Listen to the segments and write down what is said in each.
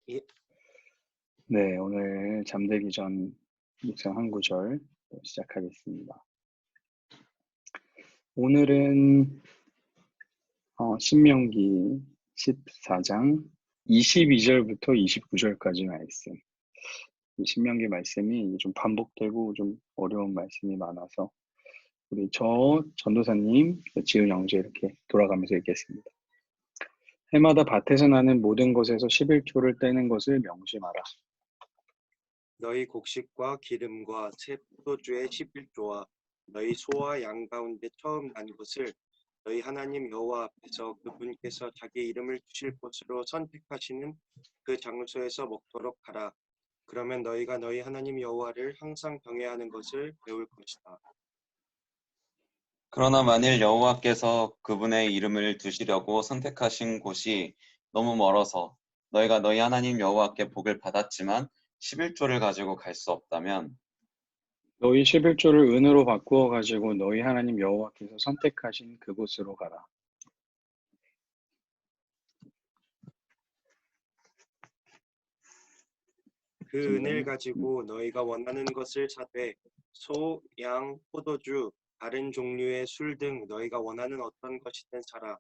예, 네, 오늘 잠들기 전 묵상 한 구절 시작하겠습니다. 오늘은 신명기 14장 22절부터 29절까지 말씀. 이 신명기 말씀이 좀 반복되고 좀 어려운 말씀이 많아서 우리 전도사님, 지은 형제 이렇게 돌아가면서 읽겠습니다. 해마다 밭에서 나는 모든 것에서 11조를 떼는 것을 명심하라. 너희 곡식과 기름과 새 포도주의 11조와 너희 소와 양 가운데 처음 난 것을 너희 하나님 여호와 앞에서 그분께서 자기 이름을 두실 곳으로 선택하시는 그 장소에서 먹도록 하라. 그러면 너희가 너희 하나님 여호와를 항상 경외하는 것을 배울 것이다. 그러나 만일 여호와께서 그분의 이름을 두시려고 선택하신 곳이 너무 멀어서 너희가 너희 하나님 여호와께 복을 받았지만 11조를 가지고 갈 수 없다면 너희 11조를 은으로 바꾸어 가지고 너희 하나님 여호와께서 선택하신 그곳으로 가라. 그 은을 선생님. 가지고 너희가 원하는 것을 사되 소, 양, 포도주, 다른 종류의 술 등 너희가 원하는 어떤 것이든 사라.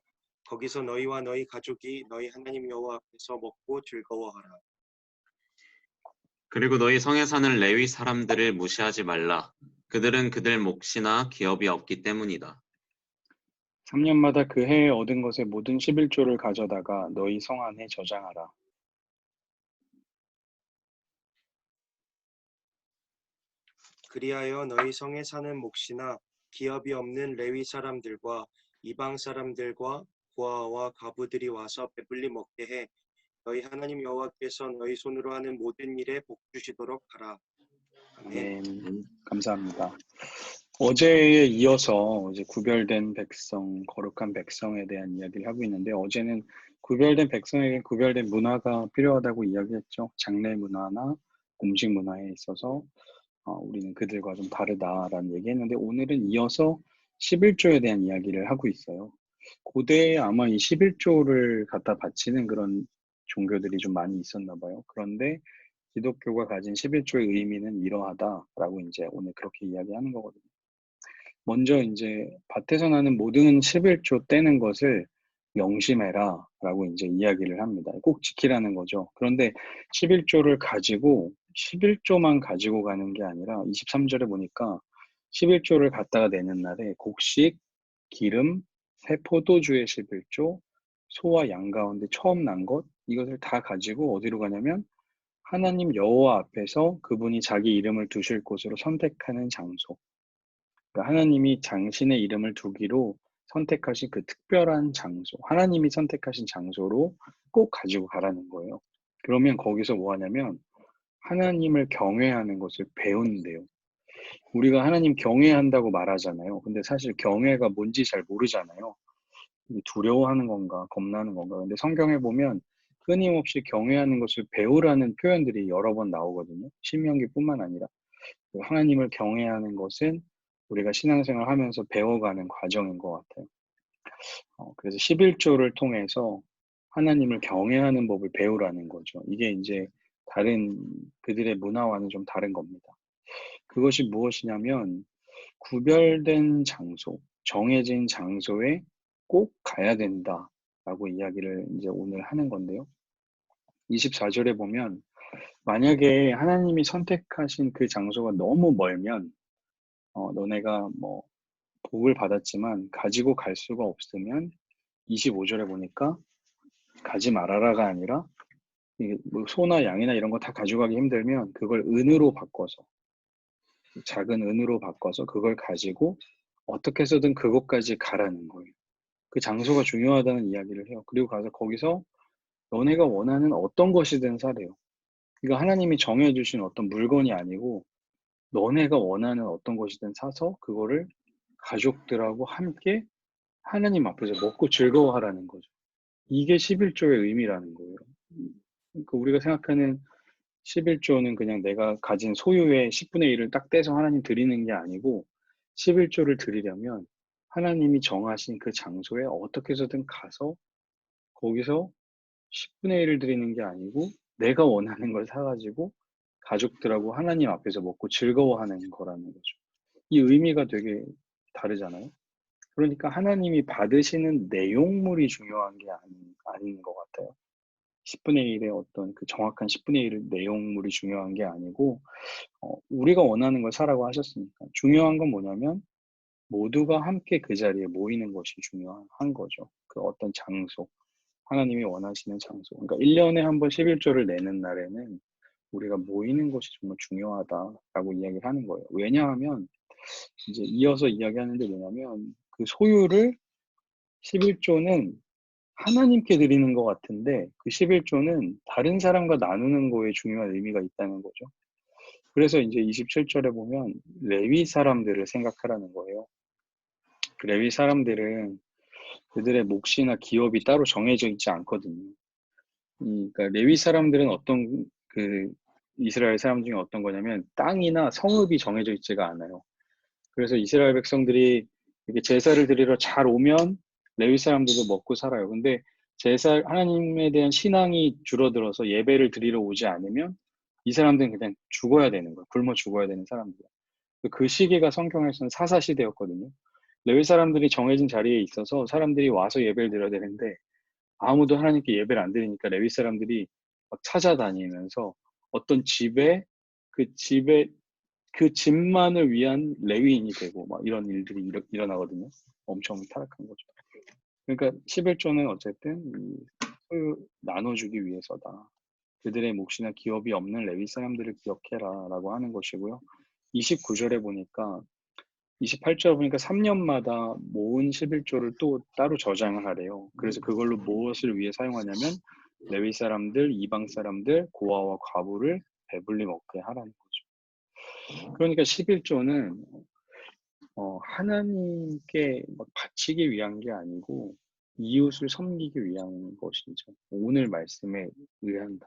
거기서 너희와 너희 가족이 너희 하나님 여호와 앞에서 먹고 즐거워하라. 그리고 너희 성에 사는 레위 사람들을 무시하지 말라. 그들은 그들 몫이나 기업이 없기 때문이다. 3년마다 그 해에 얻은 것의 모든 11조를 가져다가 너희 성 안에 저장하라. 그리하여 너희 성에 사는 몫이나 기업이 없는 레위 사람들과 이방 사람들과 고아와 과부들이 와서 배불리 먹게 해 너희 하나님 여호와께서 너희 손으로 하는 모든 일에 복 주시도록 하라. 아멘. 아멘. 감사합니다. 어제에 이어서 이제 구별된 백성, 거룩한 백성에 대한 이야기를 하고 있는데 어제는 구별된 백성에게 구별된 문화가 필요하다고 이야기했죠. 장례 문화나 공식 문화에 있어서 우리는 그들과 좀 다르다라는 얘기했는데 오늘은 이어서 11조에 대한 이야기를 하고 있어요. 고대에 아마 이 11조를 갖다 바치는 그런 종교들이 좀 많이 있었나 봐요. 그런데 기독교가 가진 11조의 의미는 이러하다라고 이제 오늘 그렇게 이야기하는 거거든요. 먼저 이제 밭에서 나는 모든 11조 떼는 것을 명심해라 라고 이제 이야기를 합니다. 꼭 지키라는 거죠. 그런데 11조를 가지고 11조만 가지고 가는 게 아니라 23절에 보니까 11조를 갖다가 내는 날에 곡식, 기름, 새 포도주의 11조, 소와 양 가운데 처음 난 것, 이것을 다 가지고 어디로 가냐면 하나님 여호와 앞에서 그분이 자기 이름을 두실 곳으로 선택하는 장소. 그러니까 하나님이 당신의 이름을 두기로 선택하신 그 특별한 장소, 하나님이 선택하신 장소로 꼭 가지고 가라는 거예요. 그러면 거기서 뭐 하냐면 하나님을 경외하는 것을 배운대요. 우리가 하나님 경외한다고 말하잖아요. 근데 사실 경외가 뭔지 잘 모르잖아요. 두려워하는 건가, 겁나는 건가. 근데 성경에 보면 끊임없이 경외하는 것을 배우라는 표현들이 여러 번 나오거든요. 신명기뿐만 아니라. 하나님을 경외하는 것은 우리가 신앙생활 하면서 배워가는 과정인 것 같아요. 그래서 11조를 통해서 하나님을 경외하는 법을 배우라는 거죠. 이게 이제 다른 그들의 문화와는 좀 다른 겁니다. 그것이 무엇이냐면 구별된 장소, 정해진 장소에 꼭 가야 된다라고 이야기를 이제 오늘 하는 건데요. 24절에 보면 만약에 하나님이 선택하신 그 장소가 너무 멀면 너네가 뭐 복을 받았지만 가지고 갈 수가 없으면 25절에 보니까 가지 말아라가 아니라 이게 뭐 소나 양이나 이런 거 다 가져가기 힘들면 그걸 은으로 바꿔서 작은 은으로 바꿔서 그걸 가지고 어떻게 해서든 그곳까지 가라는 거예요. 그 장소가 중요하다는 이야기를 해요. 그리고 가서 거기서 너네가 원하는 어떤 것이든 사래요. 이거 하나님이 정해주신 어떤 물건이 아니고 너네가 원하는 어떤 것이든 사서 그거를 가족들하고 함께 하나님 앞에서 먹고 즐거워하라는 거죠. 이게 11조의 의미라는 거예요. 그러니까 우리가 생각하는 11조는 그냥 내가 가진 소유의 10분의 1을 딱 떼서 하나님 드리는 게 아니고 11조를 드리려면 하나님이 정하신 그 장소에 어떻게 해서든 가서 거기서 10분의 1을 드리는 게 아니고 내가 원하는 걸 사가지고 가족들하고 하나님 앞에서 먹고 즐거워하는 거라는 거죠. 이 의미가 되게 다르잖아요. 그러니까 하나님이 받으시는 내용물이 중요한 게 아닌 것 같아요. 10분의 1의 어떤 그 정확한 10분의 1 내용물이 중요한 게 아니고, 우리가 원하는 걸 사라고 하셨으니까. 중요한 건 뭐냐면, 모두가 함께 그 자리에 모이는 것이 중요한 거죠. 그 어떤 장소, 하나님이 원하시는 장소. 그러니까 1년에 한 번 11조를 내는 날에는 우리가 모이는 것이 정말 중요하다라고 이야기를 하는 거예요. 왜냐하면, 이제 이어서 이야기하는 게 뭐냐면, 그 소유를 11조는 하나님께 드리는 것 같은데 그 11조는 다른 사람과 나누는 거에 중요한 의미가 있다는 거죠. 그래서 이제 27절에 보면 레위 사람들을 생각하라는 거예요. 그 레위 사람들은 그들의 몫이나 기업이 따로 정해져 있지 않거든요. 그러니까 레위 사람들은 어떤 그 이스라엘 사람 중에 어떤 거냐면 땅이나 성읍이 정해져 있지가 않아요. 그래서 이스라엘 백성들이 이렇게 제사를 드리러 잘 오면 레위 사람들도 먹고 살아요. 근데 제사 하나님에 대한 신앙이 줄어들어서 예배를 드리러 오지 않으면 이 사람들은 그냥 죽어야 되는 거예요. 굶어 죽어야 되는 사람들이에요. 그 시기가 성경에서는 사사 시대였거든요. 레위 사람들이 정해진 자리에 있어서 사람들이 와서 예배를 드려야 되는데 아무도 하나님께 예배를 안 드리니까 레위 사람들이 막 찾아다니면서 어떤 집에 그 집만을 위한 레위인이 되고 막 이런 일들이 일어나거든요. 엄청 타락한 거죠. 그러니까 11조는 어쨌든 이 소유 나눠주기 위해서다. 그들의 몫이나 기업이 없는 레위 사람들을 기억해라 라고 하는 것이고요. 29절에 보니까 28절에 보니까 3년마다 모은 11조를 또 따로 저장을 하래요. 그래서 그걸로 무엇을 위해 사용하냐면 레위 사람들, 이방 사람들, 고아와 과부를 배불리 먹게 하라는 거죠. 그러니까 11조는 하나님께 막 바치기 위한 게 아니고 이웃을 섬기기 위한 것이죠. 오늘 말씀에 의한다.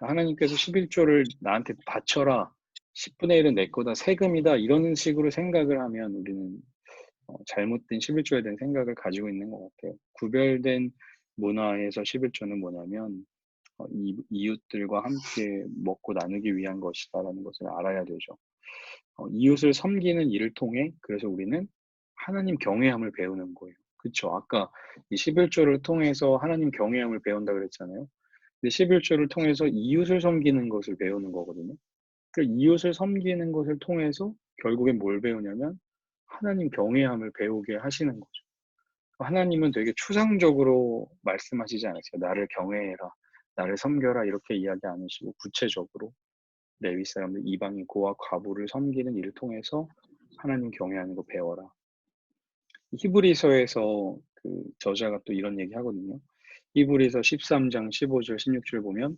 하나님께서 11조를 나한테 바쳐라. 10분의 1은 내 거다. 세금이다. 이런 식으로 생각을 하면 우리는 잘못된 11조에 대한 생각을 가지고 있는 것 같아요. 구별된 문화에서 11조는 뭐냐면 이웃들과 함께 먹고 나누기 위한 것이다라는 것을 알아야 되죠. 이웃을 섬기는 일을 통해 그래서 우리는 하나님 경외함을 배우는 거예요. 그렇죠? 아까 이 11조를 통해서 하나님 경외함을 배운다 그랬잖아요. 근데 11조를 통해서 이웃을 섬기는 것을 배우는 거거든요. 그 이웃을 섬기는 것을 통해서 결국엔 뭘 배우냐면 하나님 경외함을 배우게 하시는 거죠. 하나님은 되게 추상적으로 말씀하시지 않으세요. 나를 경외해라, 나를 섬겨라 이렇게 이야기 안 하시고 구체적으로 레위 사람들 이방인 고아 과부를 섬기는 일을 통해서 하나님 경외하는 거 배워라. 히브리서에서 그 저자가 또 이런 얘기 하거든요. 히브리서 13장 15절 16절 보면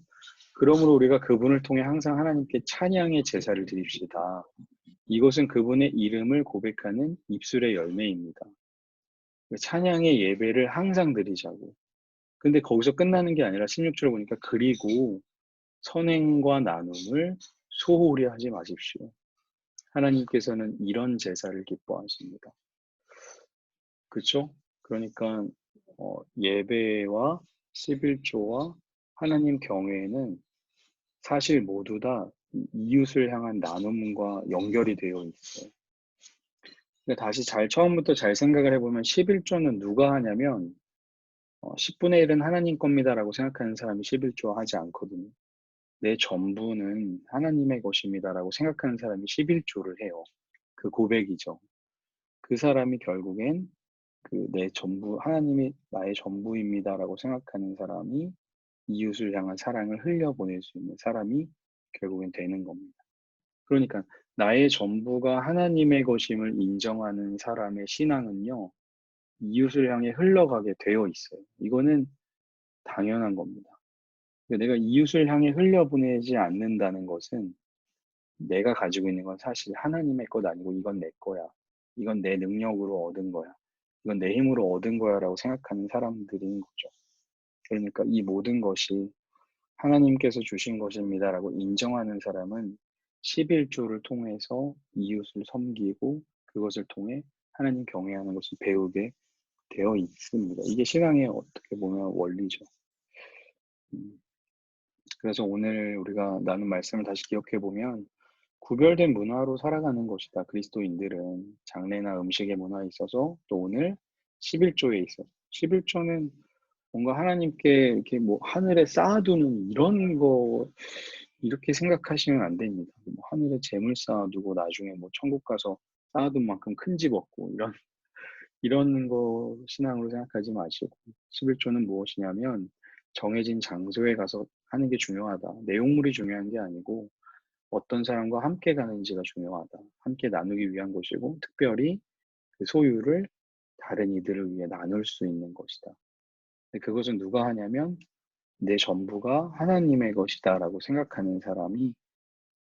그러므로 우리가 그분을 통해 항상 하나님께 찬양의 제사를 드립시다. 이것은 그분의 이름을 고백하는 입술의 열매입니다. 찬양의 예배를 항상 드리자고. 근데 거기서 끝나는 게 아니라 16절 보니까 그리고 선행과 나눔을 소홀히 하지 마십시오. 하나님께서는 이런 제사를 기뻐하십니다. 그렇죠? 그러니까 예배와 11조와 하나님 경외는 사실 모두 다 이웃을 향한 나눔과 연결이 되어 있어요. 근데 다시 처음부터 잘 생각을 해보면 11조는 누가 하냐면 10분의 1은 하나님 겁니다라고 생각하는 사람이 11조 하지 않거든요. 내 전부는 하나님의 것입니다라고 생각하는 사람이 11조를 해요. 그 고백이죠. 그 사람이 결국엔 그 내 전부, 하나님이 나의 전부입니다라고 생각하는 사람이 이웃을 향한 사랑을 흘려보낼 수 있는 사람이 결국엔 되는 겁니다. 그러니까 나의 전부가 하나님의 것임을 인정하는 사람의 신앙은요, 이웃을 향해 흘러가게 되어 있어요. 이거는 당연한 겁니다. 내가 이웃을 향해 흘려보내지 않는다는 것은 내가 가지고 있는 건 사실 하나님의 것 아니고 이건 내 거야. 이건 내 능력으로 얻은 거야. 이건 내 힘으로 얻은 거야 라고 생각하는 사람들인 거죠. 그러니까 이 모든 것이 하나님께서 주신 것입니다라고 인정하는 사람은 11조를 통해서 이웃을 섬기고 그것을 통해 하나님 경외하는 것을 배우게 되어 있습니다. 이게 신앙의 어떻게 보면 원리죠. 그래서 오늘 우리가 나눈 말씀을 다시 기억해 보면 구별된 문화로 살아가는 것이다. 그리스도인들은 장례나 음식의 문화에 있어서 또 오늘 11조에 있어. 11조는 뭔가 하나님께 이렇게 뭐 하늘에 쌓아두는 이런 거 이렇게 생각하시면 안 됩니다. 뭐 하늘에 재물 쌓아두고 나중에 뭐 천국 가서 쌓아둔 만큼 큰 집 얻고 이런 거 신앙으로 생각하지 마시고 11조는 무엇이냐면 정해진 장소에 가서 하는 게 중요하다. 내용물이 중요한 게 아니고 어떤 사람과 함께 가는지가 중요하다. 함께 나누기 위한 것이고 특별히 그 소유를 다른 이들을 위해 나눌 수 있는 것이다. 근데 그것은 누가 하냐면 내 전부가 하나님의 것이다라고 생각하는 사람이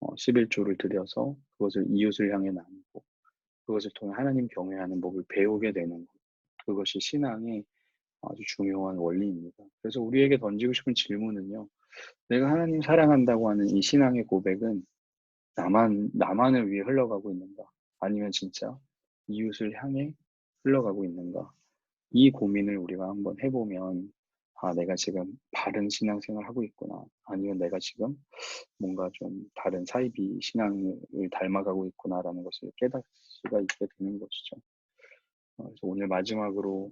11조를 들여서 그것을 이웃을 향해 나누고 그것을 통해 하나님 경외하는 법을 배우게 되는 것. 그것이 신앙의 아주 중요한 원리입니다. 그래서 우리에게 던지고 싶은 질문은요. 내가 하나님 사랑한다고 하는 이 신앙의 고백은 나만을 위해 흘러가고 있는가? 아니면 진짜 이웃을 향해 흘러가고 있는가? 이 고민을 우리가 한번 해보면, 아, 내가 지금 바른 신앙생활을 하고 있구나. 아니면 내가 지금 뭔가 좀 다른 사이비 신앙을 닮아가고 있구나라는 것을 깨닫을 수가 있게 되는 것이죠. 그래서 오늘 마지막으로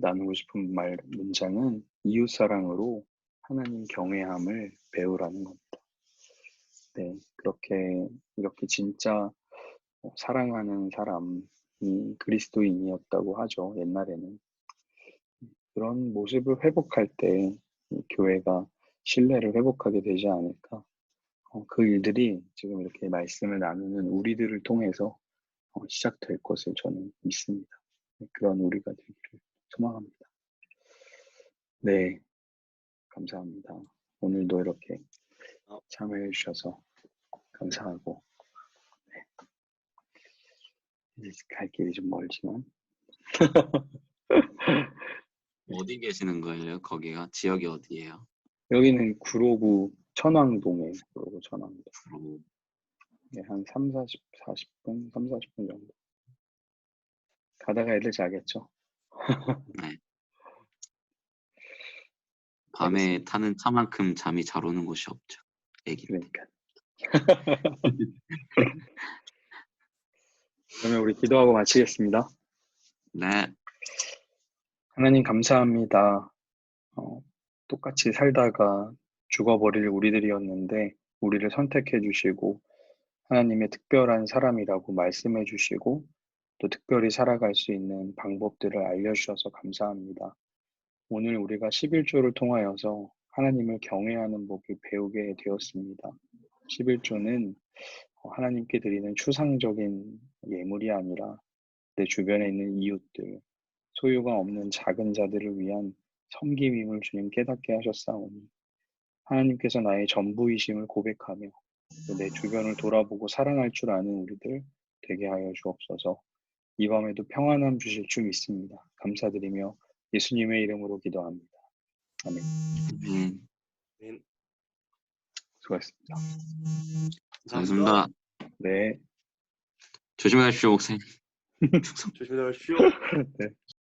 나누고 싶은 문장은 이웃사랑으로 하나님 경외함을 배우라는 겁니다. 네, 이렇게 진짜 사랑하는 사람이 그리스도인이었다고 하죠. 옛날에는. 그런 모습을 회복할 때 교회가 신뢰를 회복하게 되지 않을까. 그 일들이 지금 이렇게 말씀을 나누는 우리들을 통해서 시작될 것을 저는 믿습니다. 그런 우리가 되기를 소망합니다. 네, 감사합니다. 오늘도 이렇게 참여해 주셔서 감사하고 이제 갈 길이 좀 멀지만 어디 계시는 거예요? 거기가 지역이 어디예요? 여기는 구로구 천왕동에 구로구 천왕동. 주로 네, 한 40분 정도. 가다가 애들 자겠죠. 네. 밤에 알겠습니다. 타는 차만큼 잠이 잘 오는 곳이 없죠. 애기. 그러니까. 그러면 우리 기도하고 마치겠습니다. 네. 하나님 감사합니다. 똑같이 살다가 죽어버릴 우리들이었는데 우리를 선택해 주시고 하나님의 특별한 사람이라고 말씀해 주시고 또 특별히 살아갈 수 있는 방법들을 알려주셔서 감사합니다. 오늘 우리가 11조를 통하여서 하나님을 경외하는 법을 배우게 되었습니다. 11조는 하나님께 드리는 추상적인 예물이 아니라 내 주변에 있는 이웃들, 소유가 없는 작은 자들을 위한 섬김임을 주님 깨닫게 하셨사오니 하나님께서 나의 전부이심을 고백하며 또 내 주변을 돌아보고 사랑할 줄 아는 우리들 되게 하여 주옵소서. 이 밤에도 평안함 주실 줄 믿습니다. 감사드리며 예수님의 이름으로 기도합니다. 아멘. 네, 수고하셨습니다. 감사합니다. 네. 조심하십시오, 목사님. 조심히 나가십시오. 네.